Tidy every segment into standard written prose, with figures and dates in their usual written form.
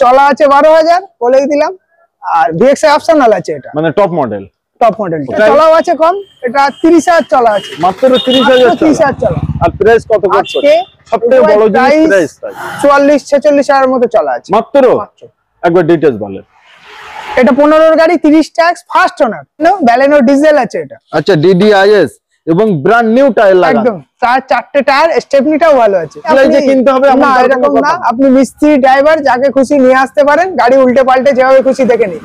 চলা আছে 12,000 বলেই দিলাম। আর ভিএক্স অপশনাল আছে, এটা মানে টপ মডেল চলাও আছে কম, এটা 30,000 চলা আছে, মাত্র 30,000 চলা। আর প্রাইস কত করছে? সবথেকে বড় জিনিস প্রাইস 44-46,000 এর মতো চলা আছে মাত্র। একবার ডিটেইলস বলেন। এটা 15 গাড়ি, 30 tax, first owner, Baleno diesel আছে এটা। আচ্ছা, ডিডিআইএস এবং ব্র্যান্ড নিউ টায়ার লাগানো, একদম চারটে টায়ার, স্টেপনিটাও ভালো আছে। যে কিনতে হবে না, এরকম না, আপনি মিস্ত্রি ড্রাইভার যাকে খুশি নিয়ে আসতে পারেন, গাড়ি উল্টে পাল্টে যেভাবে খুশি দেখে নিন।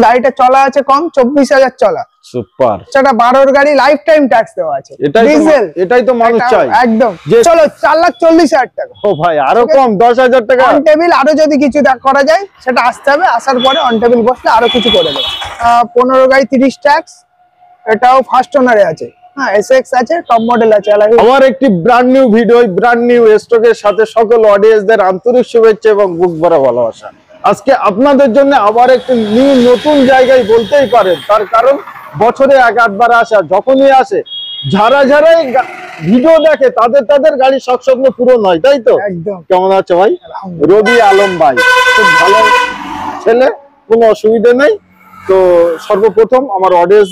গাড়িটা চলা আছে কম, 24,000 চলা। সুপার। সেটা 12 গাড়ি, লাইফ টাইম ট্যাক্স দেওয়া আছে, ডিজেল। এটাই তো মানুষ চাই একদম। চলো 4,40,000 টাকা। ও ভাই, আরো কম 10,000 টাকা। অন টেবিল আরো যদি কিছু করা যায় সেটা আসতে হবে, আসার পরে অন টেবিল বসলে আরো কিছু করে দেবে। 15 গাড়ি, 30 ট্যাক্স, এটাও ফার্স্ট ওনারে আছে। হ্যাঁ, এসএক্স আছে, টপ মডেল আছে। আমার একটি brand new video, brand new স্টকের সাথে সকল অডিয়েন্সদের আন্তরিক শুভেচ্ছা এবং বুক ভরা ভালোবাসা। আজকে আপনাদের জন্য আবার একটি নতুন জায়গায় বলতেই পারেন, তার কারণ বছরে 1-8 আসে, যখনই আসে যারা ভিডিও দেখে তাদের গাড়ি শখ স্বপ্ন পূরণ হয়, তাই তো? একদম। কেমন আছে ভাই? রবি আলম ভাই খুব ভালো ছেলে, কোনো অসুবিধা নেই। তো সর্বপ্রথম আমার অডিয়েন্স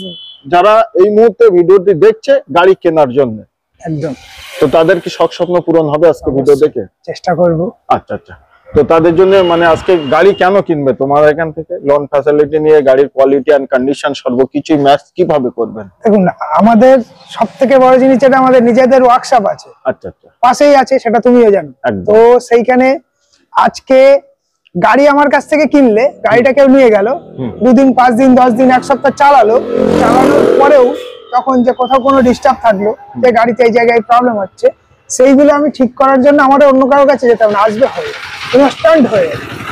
যারা এই মুহূর্তে ভিডিওটি দেখছে গাড়ি কেনার জন্য, একদম, তো তাদের কি শখ স্বপ্ন পূরণ হবে আজকে ভিডিও দেখে? চেষ্টা করব। আচ্ছা আচ্ছা, তো তাদের জন্য মানে আজকে গাড়ি কেন কিনবে তোমার এখান থেকে? লোন ফ্যাসিলিটি নিয়ে গাড়ির কোয়ালিটি এন্ড কন্ডিশন সর্বকিছু ম্যাচ কিভাবে করবেন? দেখুন, আমাদের সবথেকে বড় জিনিস যেটা, আমাদের নিজেদের ওয়ার্কশপ আছে। আচ্ছা আচ্ছা, পাশেই আছে, সেটা তুমিও জানো। তো সেইখানে আজকে গাড়ি আমার কাছ থেকে কিনলে, গাড়িটা কেউ নিয়ে গেল, 2 দিন, 5 দিন, 10 দিন, 1 সপ্তাহ চালানোর পরেও তখন যে কোথাও কোনো ডিস্টার্ব থাকলো, যে গাড়িতে এই জায়গায় প্রবলেম হচ্ছে, সেইগুলো আমি ঠিক করার জন্য আমাদের অন্য কারোর কাছে যেতে হবে না, আসবে হবে ইনস্ট্যান্ট হয়ে।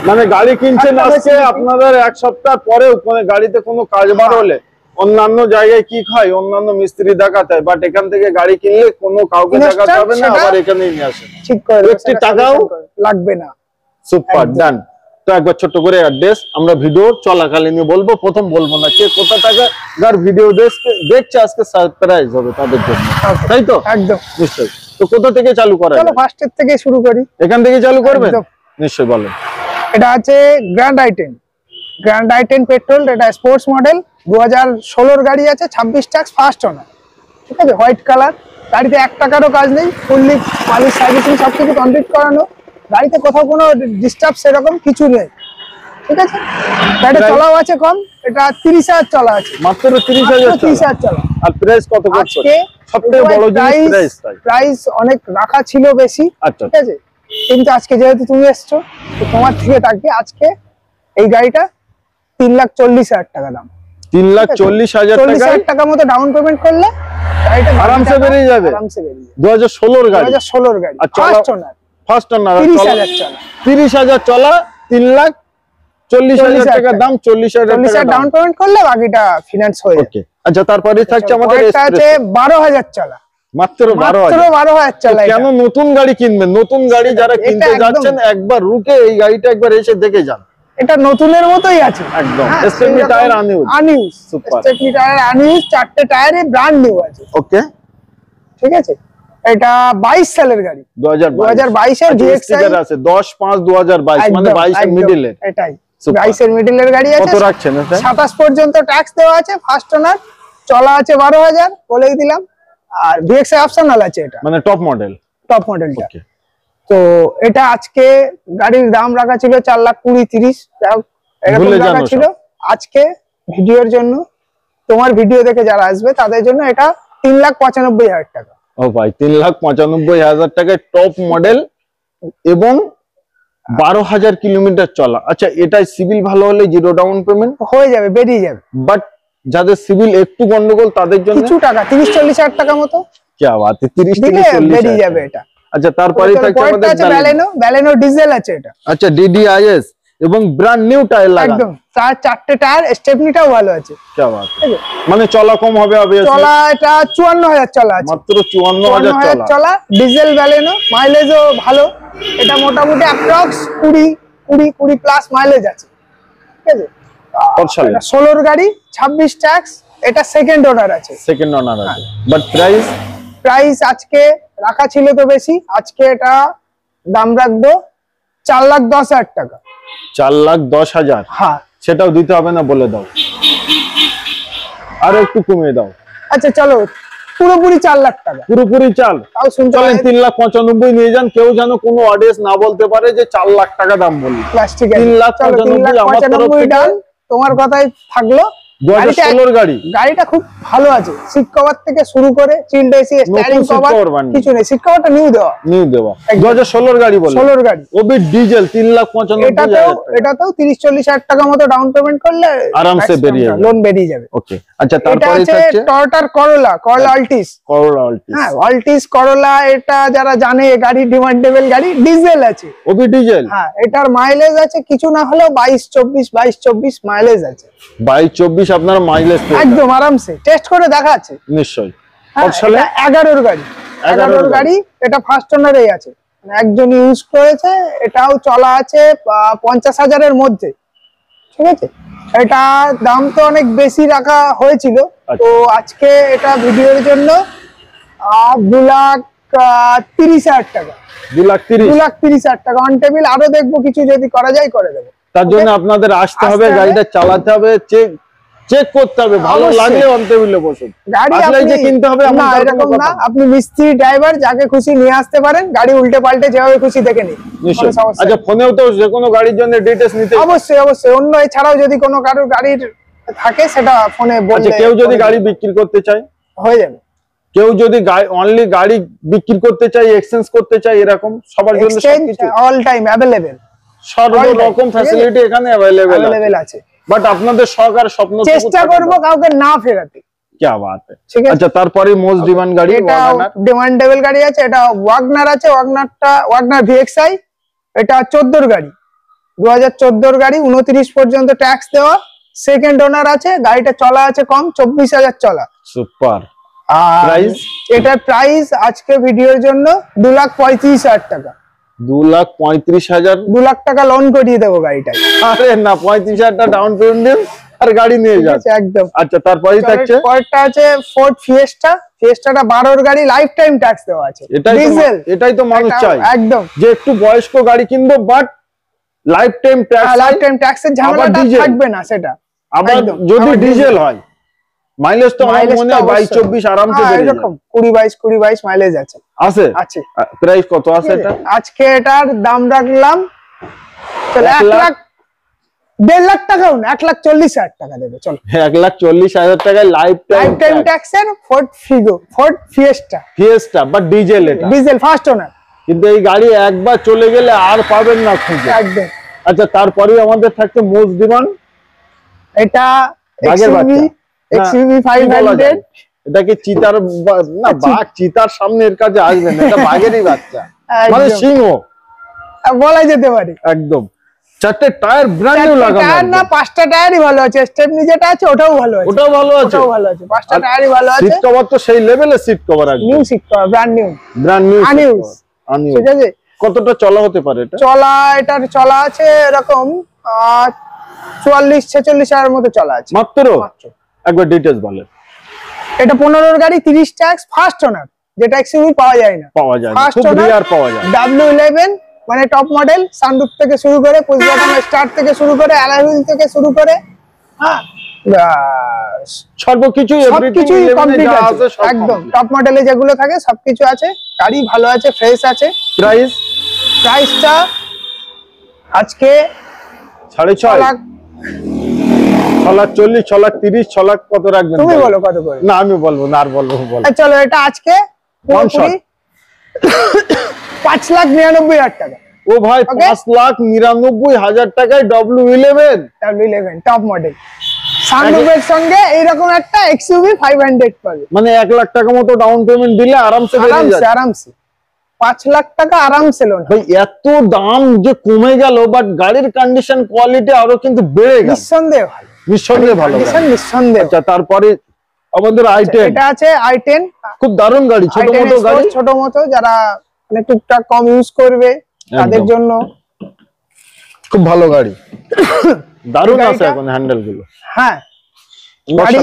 মানে গাড়ি কিনছেন আজকে, আপনাদের 1 সপ্তাহ পরেও মানে গাড়িতে কোনো কাজ বার হলে অন্যান্য জায়গায় কি হয়, অন্যান্য মিস্ত্রি দেখাতে হয়, বাট এখান থেকে গাড়ি কিনলে কোনো কাউকে দেখাতে হবে না, আবার এখানেই নিয়ে আসেন, ঠিক করে একটি টাকাও লাগবে না। সুপার, ডান। তো একবার ছোট্ট করে অ্যাড্রেস আমরা ভিডিও চলাকালীনই বলবো, প্রথম বলবো না। কে কোথা টাকা যার ভিডিও দেখছে আজকে সারপ্রাইজ হবে তাদের জন্য, তাই তো? একদম, নিশ্চয়ই। তো কোথা থেকে চালু করা? চলো ফার্স্টের থেকে শুরু করি। এখান থেকে চালু করবেন? নিশ্চয়ই, বলেন। এটা আছে গ্র্যান্ড আই10 পেট্রোল, এটা স্পোর্টস মডেল, 2016 গাড়ি আছে, 26 ট্যাক্স, ফার্স্ট ওনার, ঠিক আছে, হোয়াইট কালার। গাড়িতে 1 টাকারও কাজ নেই, ফুললি মালিশ সার্ভিসিং সবকিছু কমপ্লিট করানো। গাড়িতে কোথাও কোনো ডিস্টার্ব সেরকম কিছু নেই, ঠিক আছে। গাড়িটা চলাও আছে কম, এটা 30,000 চলা আছে, মাত্র 30,000 চলা। আর প্রাইস কত করছে? সবথেকে বড় জিনিস প্রাইস অনেক রাখা ছিল বেশি, ঠিক আছে, কিন্তু আজকে যেহেতু তুমি এসছো, তো তোমার থেকে থাকবে আজকে এই গাড়িটা 3,40,000 টাকা দাম। 3,40,000 টাকা মতো ডাউন পেমেন্ট করলে গাড়িটা আরামসে বেরিয়ে যাবে। 2016 গাড়ি, 2016 গাড়ি, ফার্স্ট ওনার, 30,000 চলা, 30,000 চলা, 3,40,000 টাকা দাম, 40,000 ডাউন পেমেন্ট করলে বাকিটা ফিনান্স হয়ে যাবে। ওকে, আচ্ছা, তারপরে থাকছে আমাদের এটা আছে 12,000 চলা, মাত্র 12,000 চলা। কেন নতুন গাড়ি কিনবেন? নতুন গাড়ি যারা কিনতে যাচ্ছেন একবার রুকে এই গাড়িটা একবার এসে দেখে যান, এটা নতুনের মতোই আছে একদম। Stepney tyre unused, super stepney tyre unused, 4টে টায়ারে ব্র্যান্ড নিউ আছে। ওকে, ঠিক আছে। এটা 22 সালের গাড়ি, 2022 এর ভিএক্সআই আছে, 10/5/2022, মানে 22 এর মিডল এর, এটাই 22 এর মিডল এর গাড়ি আছে। কত রাখছেন? 27 পর্যন্ত ট্যাক্স দেওয়া আছে, ফার্স্ট ওনার, চলা আছে 12,000 বলেই দিলাম। আর ভিএক্সআই অপশনাল আছে, এটা মানে টপ মডেলটা। তো এটা আজকে গাড়ির দাম রাখা ছিল 4,20,30, এরকম রাখা ছিল। আজকে ভিডিওর জন্য, তোমার ভিডিও দেখে যারা আসবে তাদের জন্য এটা 3,95,000 টাকা। ও ভাই, 3,95,000 টাকায় টপ মডেল এবং 12,000 কিলোমিটার চলা। আচ্ছা, এটাই সিভিল ভালো হলে 0 ডাউন পেমেন্ট হয়ে যাবে, বেরিয়ে যাবে। বাট যাদের সিভিল একটু গন্ডগোল তাদের জন্য কিছু টাকা, 30-40,000 টাকা মতো, কি বাত, 30 থেকে 40 বেরিয়ে যাবে এটা। আচ্ছা, তারপরে থাকছে আমাদের ব্যালেনো ডিজেল আছে এটা। আচ্ছা, ডিডিআইএস এবং ব্র্যান্ড নিউ টায়ার লাগানো, একদম 4টে টায়ার, স্টেপনিটাও ভালো আছে। কি বাত, মানে চলা কম হবে অবভিয়াসলি। চলা এটা 54,000 চলা আছে, মাত্র 54,000 চলা। ডিজেল ব্যালেনো, মাইলেজও ভালো, এটা মোটামুটি অ্যাপ্রক্স 20 প্লাস মাইলেজ আছে, ঠিক আছে। 16 গাড়ি, 26 ট্যাক্স, এটা সেকেন্ড ওনার আছে, বাট প্রাইস আজকে রাখা ছিল তো বেশি, আজকে এটা দাম রাখবো 4,10,000 টাকা। 4,10,000। হ্যাঁ সেটাও দিতে হবে না, বলে দাও, আর একটু কমিয়ে দাও। আচ্ছা চলো পুরোপুরি 4 লাখ টাকা, পুরোপুরি চাল। তাও শুনতে চলেন 3,95,000 নিয়ে যান, কেউ যেন কোনো অডিয়েন্স না বলতে পারে যে 4 লাখ টাকা দাম বললি। প্লাস্টিক 3,95,000 আমার তরফ থেকে। তোমার কথাই থাকলো। 2016 গাড়ি, গাড়িটা খুব ভালো আছে, সিট কভার থেকে শুরু করে চিল্ড এসি, স্টিয়ারিং কভার, কিছু নেই, সিট কভারটা নিউ দেওয়া। 2016 গাড়ি বলে, 16 গাড়ি, ওবি ডিজেল, 3,95,000। এটাতেও 30-40 হাজার টাকা মতো ডাউন পেমেন্ট করলে আরামসে বেরিয়ে যাবে, লোন বেরিয়ে যাবে। ওকে। আচ্ছা তারপরে থাকছে টয়োটার করোলা আল্টিস। হ্যাঁ আল্টিস করোলা, এটা যারা জানে গাড়ি ডিমান্ডেবল গাড়ি, ডিজেল আছে, ওবি ডিজেল। হ্যাঁ এটার মাইলেজ আছে কিছু না হলেও 22-24 মাইলেজ আছে। 22-24 আপনারা মাইলেজ একদম আরামসে টেস্ট করে দেখা আছে নিশ্চয়ই। 11 গাড়ি, 11 গাড়ি, এটা ফার্স্ট ওনারেই আছে, একজন ইউজ করেছে, এটাও চলা আছে 50,000-এর মধ্যে, ঠিক আছে। এটা দাম তো অনেক বেশি রাখা হয়েছিল, তো আজকে এটা ভিডিওর জন্য 2,30,000 টাকা, 2,30,000 টাকা অন টেবিল। আরো দেখবো কিছু যদি করা যায় করে দেবো। তার জন্য আপনাদের আসতে হবে, গাড়িটা চালাতে হবে, চেক করতে হবে, ভালো লাগলে অন টেবিলে বসুন। গাড়ি আসলেই যে কিনতে হবে না, এরকম না, আপনি মিস্ত্রি ড্রাইভার যাকে খুশি নিয়ে আসতে পারেন, গাড়ি উল্টে পাল্টে যেভাবে খুশি দেখে নিন। আচ্ছা ফোনেও তো যে কোনো গাড়ির জন্য ডিটেইলস নিতে অবশ্যই অন্য এছাড়াও যদি কোনো কারোর গাড়ির থাকে সেটা ফোনে বললে। আচ্ছা কেউ যদি গাড়ি বিক্রি করতে চায় হয়ে যাবে, কেউ যদি অনলি গাড়ি বিক্রি করতে চায়, এক্সচেঞ্জ করতে চায়, এরকম সবার জন্য সবকিছু অল টাইম अवेलेबल, সব রকম ফ্যাসিলিটি এখানে अवेलेबल আছে। বাট আপনাদের শখ আর স্বপ্ন চেষ্টা করব কাউকে না ফেরাতে। কি বাত है। আচ্ছা তারপরে মোস্ট ডিমান্ড গাড়ি, এটা ডিমান্ডেবল গাড়ি আছে, এটা ওয়াগনার আছে, ওয়াগনার ভিএক্সআই, এটা 14 গাড়ি, 2014 গাড়ি, 29 পর্যন্ত ট্যাক্স দেওয়া, সেকেন্ড ওনার আছে, গাড়িটা চলা আছে কম, 24,000 চলা। সুপার। প্রাইস, এটার প্রাইস আজকে ভিডিওর জন্য 2,35,000 টাকা। 2,35,000, 2 লাখ টাকা লোন করিয়ে দেবো গাড়িটা। আরে না, 35,000 টাকা ডাউন পেমেন্ট দিন আর গাড়ি নিয়ে যান একদম। আচ্ছা তারপরেই থাকছে পরেরটা আছে ফোর্ড ফিয়েস্টাটা 12 গাড়ি, লাইফ টাইম ট্যাক্স দেওয়া আছে, ডিজেল। এটাই তো মানুষ চায় একদম, যে একটু বয়স্ক গাড়ি কিনবো বাট লাইফ টাইম ট্যাক্সের ঝামেলাটা থাকবে না, সেটা আবার যদি ডিজেল হয়। মাইলেজ তো আমার মনে হয় 22-24 আরামসে বেরিয়ে যাবে, এরকম 20-22 মাইলেজ আছে। প্রাইস কত আছে এটা? আজকে এটার দাম রাখলাম চলো 1,50,000 টাকাও না, 1,40,000 টাকা দেবে, চলো 1,40,000 টাকায় লাইফ টাইম ট্যাক্সের ফোর্ড ফিয়েস্টা বাট ডিজেল, এটা ডিজেল ফার্স্ট ওনার। কিন্তু এই গাড়ি একবার চলে গেলে আর পাবেন না খুঁজে, একদম। আচ্ছা তারপরে আমাদের থাকছে মোস্ট ডিমান্ড, এটা XUV 500। এটা কি চিতার না? বাঘ চিতার সামনে এর কাছে আসবে না, এটা বাঘেরই বাচ্চা, মানে সিংহ বলা যেতে পারে একদম। 4টে টায়ার ব্র্যান্ড নিউ লাগানো, টায়ার না 5টা টায়ারই ভালো আছে, স্টেপনি যেটা আছে ওটাও ভালো আছে, ওটাও ভালো আছে, 5টা টায়ারই ভালো আছে। সিট কভার তো সেই লেভেলের সিট কভার, একদম new seat cover, brand new ঠিক আছে। কতটা চলা হতে পারে এটা? এটার চলা আছে এরকম 44-46 হাজার মতো চলা আছে মাত্র। একবার ডিটেইলস বলেন। এটা 15 গাড়ি, 30 ট্যাক্স, ফার্স্ট ওনার, যেটা XUV পাওয়া যায় না, খুব রেয়ার পাওয়া যায়। W11 মানে টপ মডেল, সানরুফ থেকে শুরু করে, পুশ বাটন স্টার্ট থেকে শুরু করে, অ্যালয় হুইল থেকে শুরু করে, হ্যাঁ সবকিছুই কমপ্লিট আছে, একদম টপ মডেলে যেগুলো থাকে সবকিছু আছে। গাড়ি ভালো আছে, ফ্রেশ আছে। প্রাইসটা আজকে 6.5 লাখ, 6,40,000, 6,30,000, 6 লাখ কত রাখবেন? তুমি বলো কত করে? না আমি বলবো না, আর বলবো। চলো এটা আজকে 5,99,000 টাকা। ও ভাই 5,99,000 টাকায় W11 টপ মডেল, সানরুফের সঙ্গে এইরকম একটা XUV 500 পাবে, মানে 1 লাখ টাকা মতো ডাউন পেমেন্ট দিলে আরামসে বেরিয়ে যাবে, আরামসে 5 লাখ টাকা আরামসে লোন। ভাই এত দাম যে কমে গেল, বাট গাড়ির কন্ডিশন কোয়ালিটি আরো কিন্তু বেড়ে গেল, নিঃসন্দেহে ভালো। আচ্ছা তারপরে আমাদের i10, এটা আছে i10, খুব দারুণ গাড়ি, ছোট মতো যারা মানে টুকটাক কম ইউজ করবে তাদের জন্য খুব ভালো গাড়ি। দারুণ আছে এখন হ্যান্ডেল গুলো। হ্যাঁ গাড়ি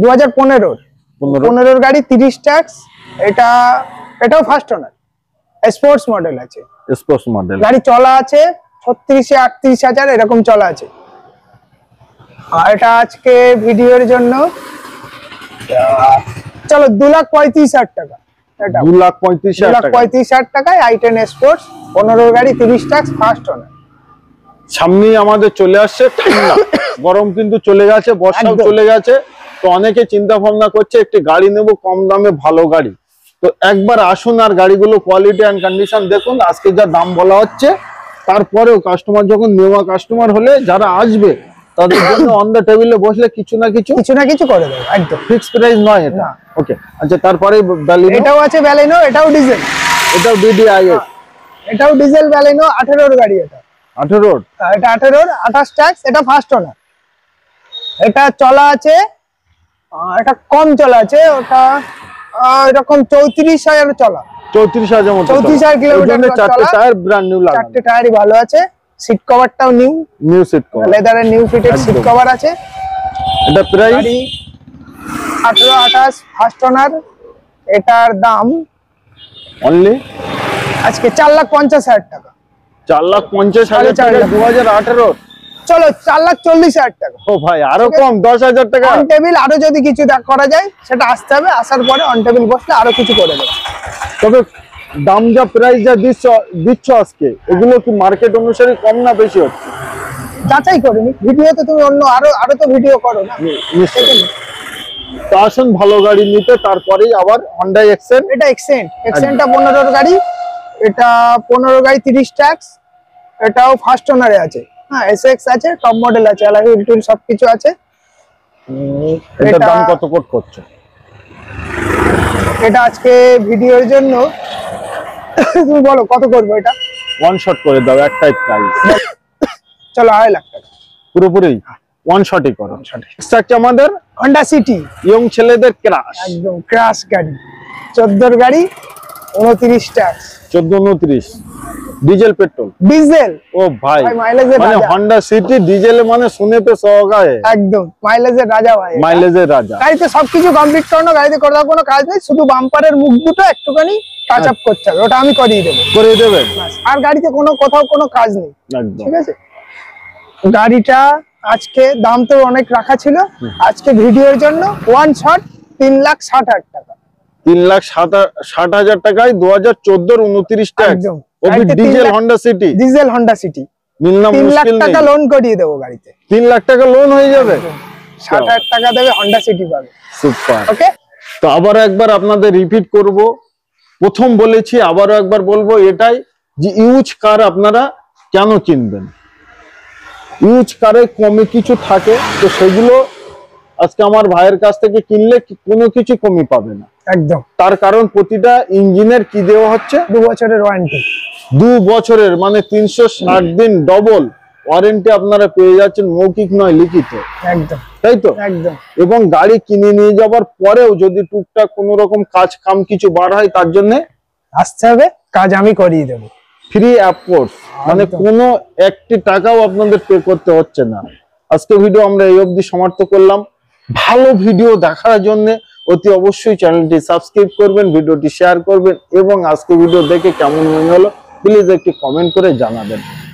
2015 গাড়ি, 30 ট্যাক্স, এটাও ফার্স্ট ওনার, স্পোর্টস মডেল আছে, স্পোর্টস মডেল। গাড়ি চলা আছে 36,000 এরকম চলা আছে। আর এটা আজকে ভিডিওর জন্য চলো 2,35,000 টাকা। এটা 2,35,000 টাকায় i10 স্পোর্টস 15 গাড়ি 30 ট্যাক্স ফার্স্ট ওনার। সামনেই আমাদের চলে আসছে ঠান্ডা, গরম কিন্তু চলে গেছে, বর্ষাও চলে গেছে। তো অনেকে চিন্তা ভাবনা করছে একটি গাড়ি নেব কম দামে, ভালো গাড়ি। তো একবার আসুন আর গাড়িগুলো কোয়ালিটি এন্ড কন্ডিশন দেখুন। আজকে যা দাম বলা হচ্ছে, তারপরেও কাস্টমার যখন নেওয়া কাস্টমার হলে যারা আসবে তাদের জন্য অন দ্য টেবিলে বসলে কিছু না কিছু করে দেবো, একদম ফিক্স প্রাইস নয় এটা। ওকে, আচ্ছা তারপরে এটাও আছে ব্যালেনো, এটাও ডিজেল, এটাও DDIS, এটাও ডিজেল ব্যালেনো 18 গাড়ি। এটা 18 এটা 18 28 ট্যাক্স, এটা ফার্স্ট ওনার। এটা চলা আছে, এটা কম চলা আছে, ওটা এরকম 34,000 চলা, 34,000 মতো, 34,000 কিলোমিটার। চারটে টায়ার ব্র্যান্ড নিউ লাগানো, চারটে টায়ারই ভালো আছে, সিট কভারটাও নিউ সিট কভার, লেদারের নিউ ফিটেড সিট কভার আছে। এটা প্রাইস 18 28 ফার্স্ট ওনার। এটার দাম অনলি আজকে 4,50,000 টাকা। 4,50,000 টাকা 2018। চলো 4,40,000 টাকা। ও ভাই আরো কম, 10,000 টাকা অন টেবিল। আরো যদি কিছু করা যায় সেটা আসতে হবে, আসার পরে অন টেবিল বসলে আরো কিছু করে দেবে। তবে দাম যা প্রাইস যা দিচ্ছ আজকে, এগুলো কি মার্কেট অনুসারে কম না বেশি হচ্ছে? যাচাই করিনি, ভিডিওতে তুমি অন্য আরো তো ভিডিও করো না। নিশ্চয়ই। তো আসুন ভালো গাড়ি নিতে, তারপরেই আবার Hyundai Accent। এটা এক্সেন্টটা 15 গাড়ি, এটা 15 গাড়ি 30 ট্যাক্স, এটাও ফার্স্ট ওনারে আছে। হ্যাঁ, এসএক্স আছে, টপ মডেল আছে, অ্যালয় হুইল সবকিছু আছে। এটার দাম কত কোট করছো? এটা আজকে ভিডিওর জন্য তুমি বলো কত করবো? এটা ওয়ান শট করে দাও, একটাই প্রাইস। চলো 2.5 লাখ টাকা পুরোপুরি ওয়ান শটই করো। নেক্সট আমাদের হন্ডা সিটি, ইয়ং ছেলেদের ক্রাশ, একদম ক্রাশ গাড়ি, 14 গাড়ি 29 ট্যাক্স, 14-29 ডিজেল পেট্রোল ডিজেল। ও ভাই মাইলেজের মানে রাজা, হন্ডা সিটি ডিজেল মানে শুনে তো সগায়, একদম মাইলেজের রাজা ভাই। মাইলেজের রাজা। গাড়িতে সবকিছু কমপ্লিট করানো, গাড়িতে করার কোনো কাজ নেই, শুধু বাম্পারের মুখ দুটো একটুখানি টাচ আপ করতে হবে, ওটা আমি করিয়ে দেবো। করে দেবেন? আর গাড়িতে কোথাও কোনো কাজ নেই, একদম ঠিক আছে। গাড়িটা আজকে দাম তো অনেক রাখা ছিল, আজকে ভিডিওর জন্য ওয়ান শট 3,60,000 টাকা। 3,60,000 টাকায় 2014 29 ট্যাক্স, একদম diesel Honda City, diesel Honda City. মিলনা 3 লাখ মুশকিল নেই। টাকা লোন করিয়ে দেবো গাড়িতে, 3 লাখ টাকা লোন হয়ে যাবে, 60,000 টাকা দেবে, হন্ডা সিটি পাবে। সুপার। ওকে, তো আবারও একবার আপনাদের রিপিট করব, প্রথম বলেছি আবারও একবার বলবো, এটাই যে ইউজ কার আপনারা কেন কিনবেন। ইউজ কারে কমে কিছু থাকে, তো সেগুলো আজকে আমার ভাইয়ের কাছ থেকে কিনলে কোনো কিছু কমই পাবে না, একদম। তার কারণ প্রতিটা ইঞ্জিনের কি দেওয়া হচ্ছে, 2 বছরের ওয়ারেন্টি, 2 বছরের মানে 360 দিন ডবল ওয়ারেন্টি আপনারা পেয়ে যাচ্ছেন, মৌখিক নয় লিখিত, একদম তাই তো? একদম। এবং গাড়ি কিনে নিয়ে যাওয়ার পরেও যদি টুকটাক কোনো রকম কাজ কাম কিছু বার হয়, তার জন্য আসতে হবে, কাজ আমি করিয়ে দেবো, ফ্রি অ্যাপোর্টস, মানে কোনো একটি টাকাও আপনাদের পে করতে হচ্ছে না। আজকে ভিডিও আমরা এই অবধি সমাপ্ত করলাম। ভালো ভিডিও দেখার জন্য অতি অবশ্যই চ্যানেলটি সাবস্ক্রাইব করবেন, ভিডিওটি শেয়ার করবেন এবং আজকে ভিডিও দেখে কেমন মনে হলো প্লিজ একটি কমেন্ট করে জানাবেন।